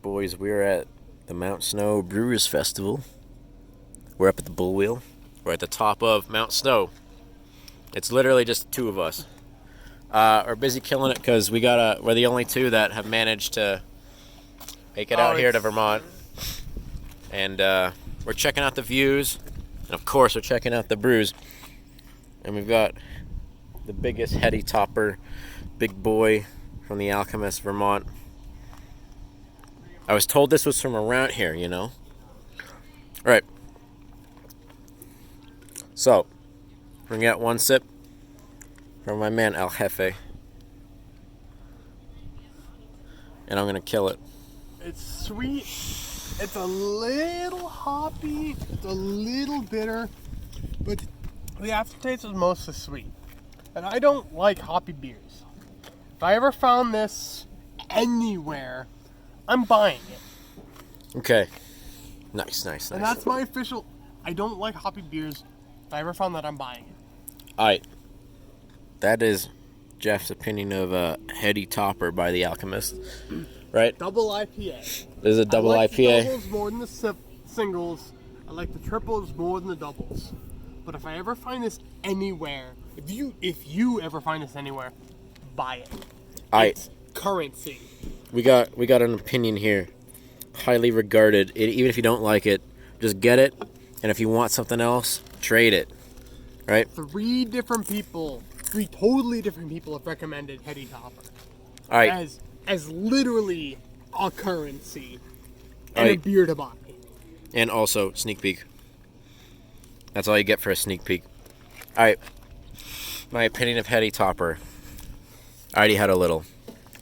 boys, we're at the Mount Snow Brewers Festival. We're up at the Bull Wheel. We're at the top of Mount Snow. It's literally just the two of us. We're busy killing it because we're the only two that have managed to make it out here to Vermont. And we're checking out the views. And of course, we're checking out the brews. And we've got the biggest Heady topper, Big Boy from the Alchemist, Vermont. I was told this was from around here, you know? Alright. So, we're gonna get one sip from my man El Jefe. And I'm gonna kill it. It's sweet. It's a little hoppy. It's a little bitter. But the aftertaste is mostly sweet. And I don't like hoppy beers. If I ever found this anywhere, I'm buying it. Okay. Nice. And that's my official... I don't like hoppy beers. If I ever found that, I'm buying it. Alright. That is Jeff's opinion of a Heady topper by the Alchemist. Right? Double IPA. This is a double I like IPA. the doubles more than the singles. I like the triples more than the doubles. But if I ever find this anywhere, if you ever find this anywhere, buy it. It's currency. We got an opinion here. Highly regarded. Even if you don't like it, just get it. And if you want something else, trade it. Right? Three totally different people have recommended Heady Topper. Alright. As literally a currency and a beer to buy. And also, sneak peek. That's all you get for a sneak peek. Alright. My opinion of Heady Topper. I already had a little.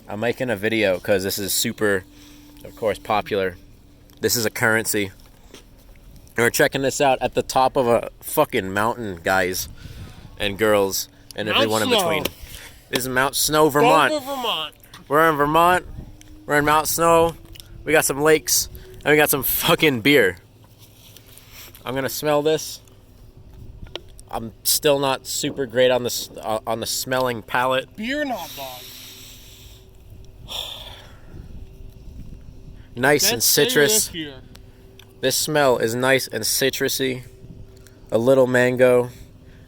I'm making a video because this is super, of course, popular. This is a currency. And we're checking this out at the top of a fucking mountain, guys and girls, and everyone in between. This is Mount Snow, Vermont. We're in Vermont. We're in Mount Snow. We got some lakes, and we got some fucking beer. I'm gonna smell this. I'm still not super great on the smelling palate. Beer and hot dog. Nice and citrus. This smell is nice and citrusy. A little mango,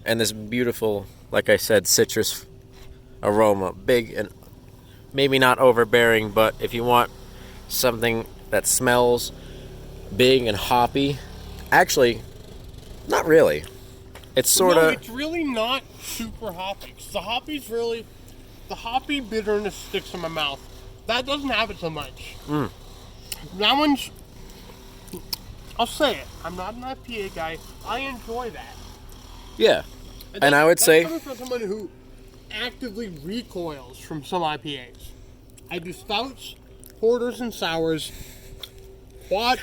and this beautiful, like I said, citrus aroma. Big and maybe not overbearing, but if you want something that smells big and hoppy, actually, not really. It's sort of... No, it's really not super hoppy. The hoppy bitterness sticks in my mouth. That doesn't have it so much. That one's... I'll say it. I'm not an IPA guy. I enjoy that. Yeah. And I would say... Coming from someone who actively recoils from some IPAs. I do stouts, porters and sours,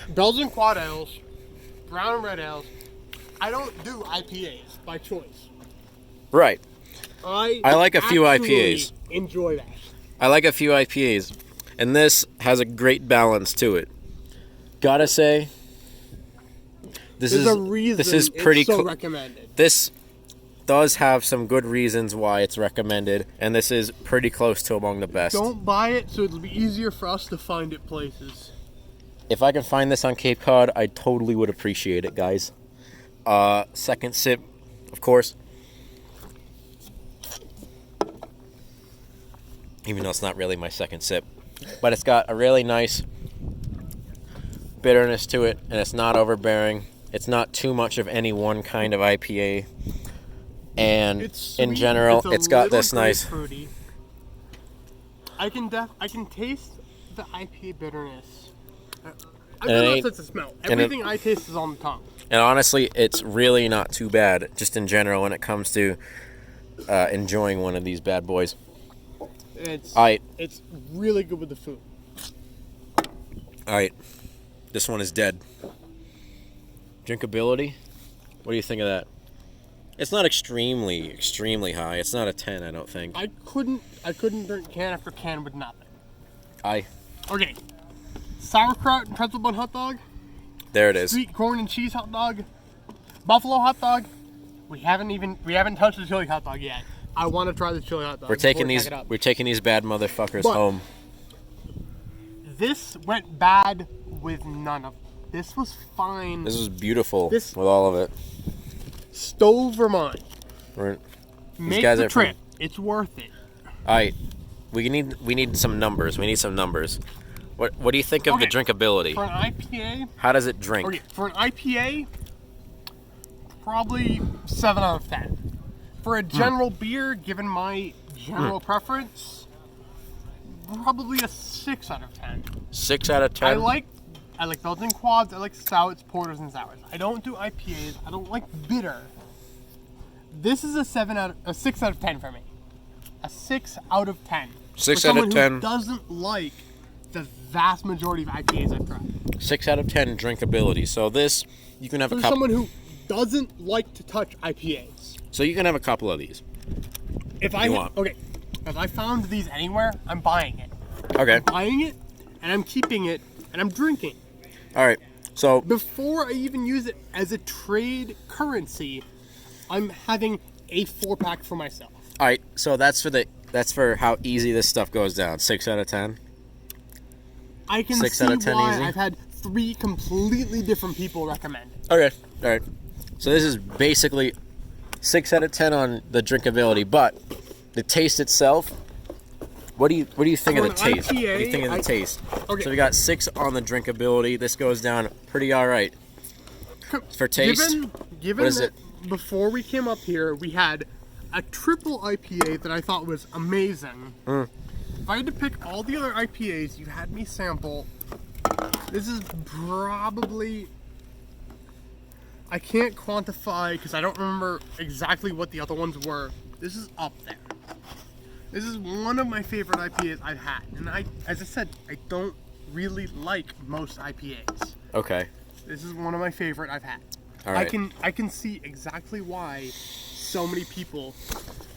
Belgian quad ales, brown and red ales. I don't do IPAs by choice. Right. I like a few IPAs. Enjoy that. I like a few IPAs. And this has a great balance to it. Gotta say, this is pretty so recommended. This does have some good reasons why it's recommended, and this is pretty close to among the best. Don't buy it, so it'll be easier for us to find it places. If I can find this on Cape Cod, I totally would appreciate it, guys. Second sip, of course. Even though it's not really my second sip. But it's got a really nice bitterness to it, and it's not overbearing. It's not too much of any one kind of IPA. And in general, it's got this nice... Fruity. I can taste the IPA bitterness. I don't know if it's a smell. Everything I taste is on the tongue. And honestly, it's really not too bad, just in general, when it comes to enjoying one of these bad boys. It's really good with the food. Alright. This one is dead. Drinkability? What do you think of that? It's not extremely high. It's not a 10, I don't think. I couldn't drink can after can with nothing. Okay. Sauerkraut and pretzel bun hot dog. There it is. Sweet corn and cheese hot dog. Buffalo hot dog. We haven't touched the chili hot dog yet. I want to try the chili hot dog. We're taking these bad motherfuckers home. This went bad with none of. This was fine. This is beautiful This- with all of it. Stowe, Vermont. These Make guys the are from- trip. It's worth it. All right, we need some numbers. We need some numbers. What do you think of the Okay, drinkability? For an IPA, How does it drink? okay, for an IPA, probably 7 out of 10. For a general beer, given my general preference, probably a 6 out of 10. 6 out of 10. I like Belgian quads, I like stouts, porters, and sours. I don't do IPAs. I don't like bitter. This is a 6 out of 10 for me. A 6 out of 10. 6 for out of someone 10. Who doesn't like the vast majority of IPAs I've tried. 6 out of 10 drinkability. So this, you can have a For couple. someone who doesn't like to touch IPAs. So you can have a couple of these. If I found these anywhere, I'm buying it. Okay. I'm buying it, and I'm keeping it, and I'm drinking. All right. So Before I even use it as a trade currency, I'm having a 4-pack for myself. all right. So that's for how easy this stuff goes down. 6 out of 10. I can 6 see out of 10 why easy? I've had 3 completely different people recommend it. Okay. All right. So this is basically 6 out of 10 on the drinkability, but the taste itself. What do you think For of the an taste? What do you IPA, think of the taste? Okay. So we got 6 on the drinkability. This goes down pretty all right. For taste, Given what is that before we came up here, we had a triple IPA that I thought was amazing. If I had to pick all the other IPAs you had me sample, this is probably... I can't quantify because I don't remember exactly what the other ones were. This is up there. This is one of my favorite IPAs I've had. And as I said, I don't really like most IPAs. Okay. This is one of my favorite I've had. All right. I can see exactly why so many people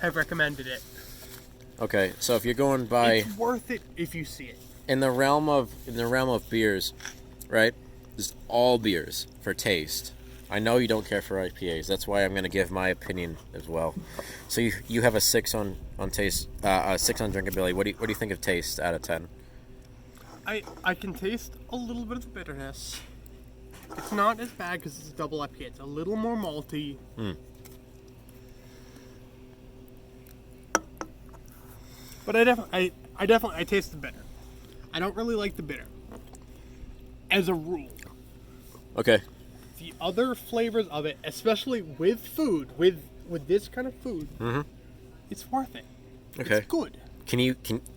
have recommended it. Okay. So if you're going by It's worth it if you see it. in the realm of beers, right? Just all beers for taste. I know you don't care for IPAs. That's why I'm going to give my opinion as well. So you have a 6 on taste, a 6 on drinkability. What do you think of taste out of 10? I can taste a little bit of the bitterness. It's not as bad because it's a double IPA. It's a little more malty. But I definitely taste the bitter. I don't really like the bitter, as a rule. Okay. The other flavors of it, especially with food, with this kind of food, it's worth it. Okay. It's good.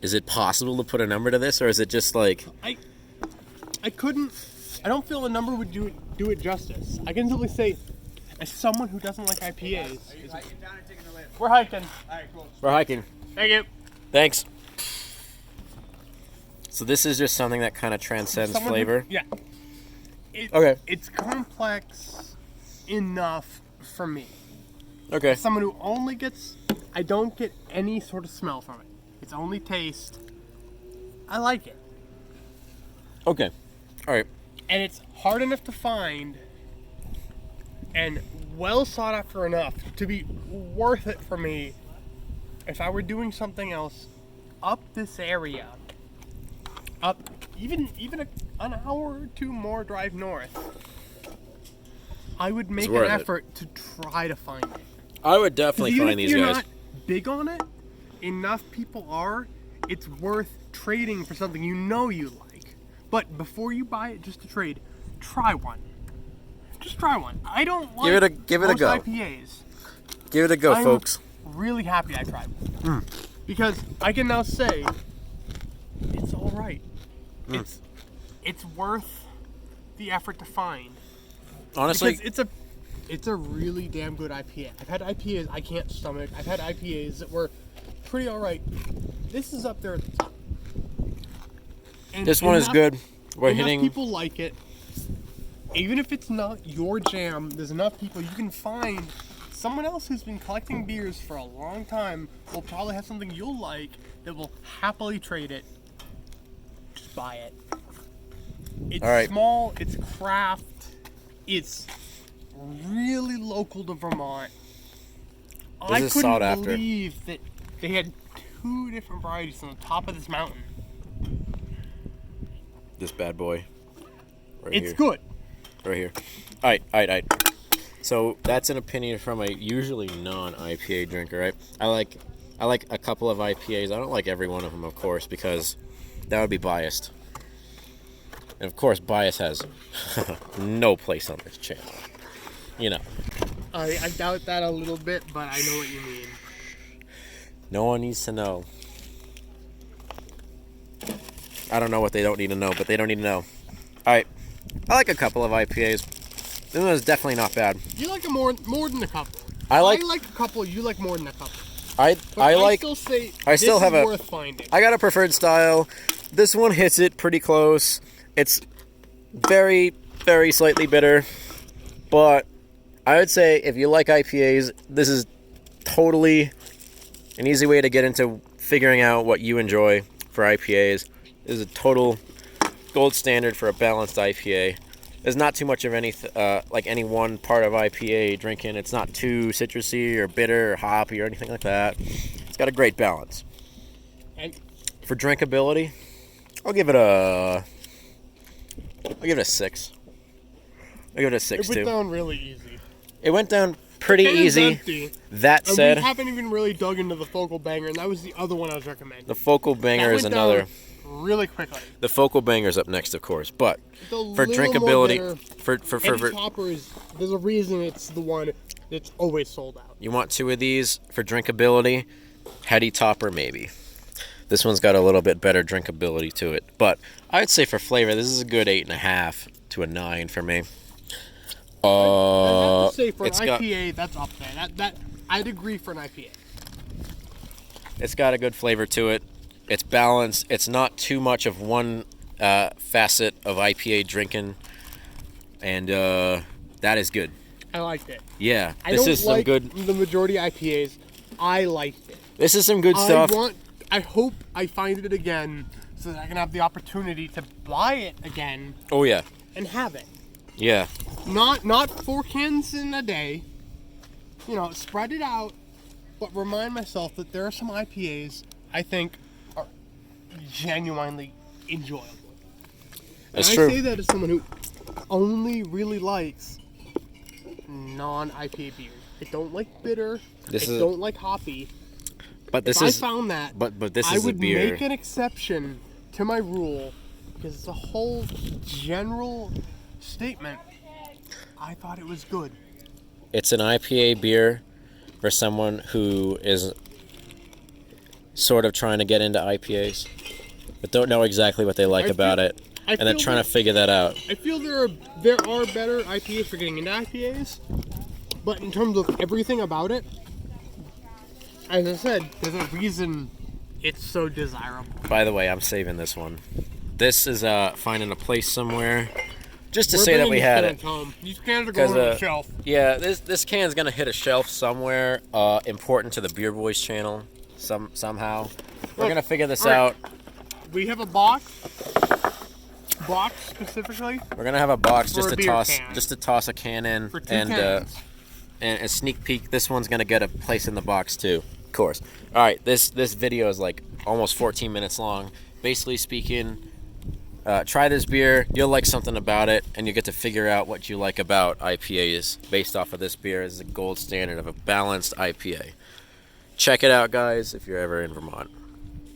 Is it possible to put a number to this, or is it just like I couldn't. I don't feel a number would do it justice. I can simply say, as someone who doesn't like IPAs, we're hiking. All right, cool. we're hiking? Thank you. Thanks. So this is just something that kind of transcends Someone flavor. yeah. Okay. It's complex enough for me. Okay. Someone who only gets, I don't get any sort of smell from it. It's only taste. I like it. Okay. All right. And it's hard enough to find and well sought after enough to be worth it for me if I were doing something else up this area. Up even an hour or 2 more drive north. I would make an worth it. effort to try to find it. I would definitely Even find if these you're guys. not big on it, enough people are, it's worth trading for something you know you like. But before you buy it just to trade, try one. Just try one. I don't like Give it a most go. IPAs. Give it a go, I'm folks. really happy I tried one. Because I can now say, it's alright. It's worth the effort to find. Honestly, Because it's a really damn good IPA. I've had IPAs I can't stomach. I've had IPAs that were pretty alright. This is up there at the top. And this one is good. We're enough hitting. people like it. Even if it's not your jam, there's enough people you can find. Someone else who's been collecting beers for a long time will probably have something you'll like that will happily trade it. Just buy it. It's All right. small, it's craft, it's really local to Vermont. I is couldn't sought after. believe that they had 2 different varieties on the top of this mountain. This bad boy. Right It's here. good. Right here. All right. So that's an opinion from a usually non-IPA drinker, right? I like a couple of IPAs. I don't like every one of them, of course, because that would be biased. And of course, bias has no place on this channel. You know. I doubt that a little bit, but I know what you mean. No one needs to know. I don't know what they don't need to know, but they don't need to know. All right. I like a couple of IPAs. This one is definitely not bad. You like it more than a couple. I like a couple. You like more than a couple. I Still say I still this have is a worth finding. I got a preferred style. This one hits it pretty close. It's very, very slightly bitter, but I would say if you like IPAs, this is totally an easy way to get into figuring out what you enjoy for IPAs. This is a total gold standard for a balanced IPA. There's not too much of any one part of IPA drinking. It's not too citrusy or bitter or hoppy or anything like that. It's got a great balance. For drinkability, I'll give it a 6. I'll give it a 6 It too. went down really easy. It went down pretty Can's easy. empty. That And said, we haven't even really dug into the focal banger, and that was the other one I was recommending. the focal banger That is went another. down really quickly. The focal banger's up next, of course. But It's a for little drinkability, more bitter. for Heady Topper is, there's a reason it's the one that's always sold out. you want 2 of these for drinkability. Heady Topper maybe. This one's got a little bit better drinkability to it, but I'd say for flavor, this is a good 8.5 to a 9 for me. I have to say for an it's got- IPA, that's up there. That I'd agree for an IPA. It's got a good flavor to it. It's balanced. It's not too much of one facet of IPA drinking, and that is good. I liked it. Yeah, I this don't is some like good. the majority IPAs. I liked it. This is some good stuff. I hope I find it again so that I can have the opportunity to buy it again Oh yeah, and have it. yeah. Not 4 cans in a day. You know, spread it out, but remind myself that there are some IPAs I think are genuinely enjoyable. That's and true. I say that as someone who only really likes non-IPA beers. I don't like bitter. I don't like hoppy. But this If I is. found that, But this I is a would beer. make an exception to my rule because it's a whole general statement. I thought it was good. It's an IPA beer for someone who is sort of trying to get into IPAs, but don't know exactly what they like about it, and they're trying to figure that out. I feel there are better IPAs for getting into IPAs, but in terms of everything about it, as I said, there's a reason it's so desirable. By the way, I'm saving this one. This is finding a place somewhere, just to We're say that bringing we these had cans it. home. These cans are going on the shelf. Yeah, this can's gonna hit a shelf somewhere important to the Beer Boys channel somehow. We're Look, gonna figure this all right. out. We have a box specifically We're gonna have a box For a beer can. just to toss a can in, for 2 and cans. and a sneak peek. This one's gonna get a place in the box too, of course. All right, this video is like almost 14 minutes long. Basically speaking, try this beer. You'll like something about it, and you get to figure out what you like about IPAs based off of this beer. This is the gold standard of a balanced IPA. Check it out, guys, if you're ever in Vermont.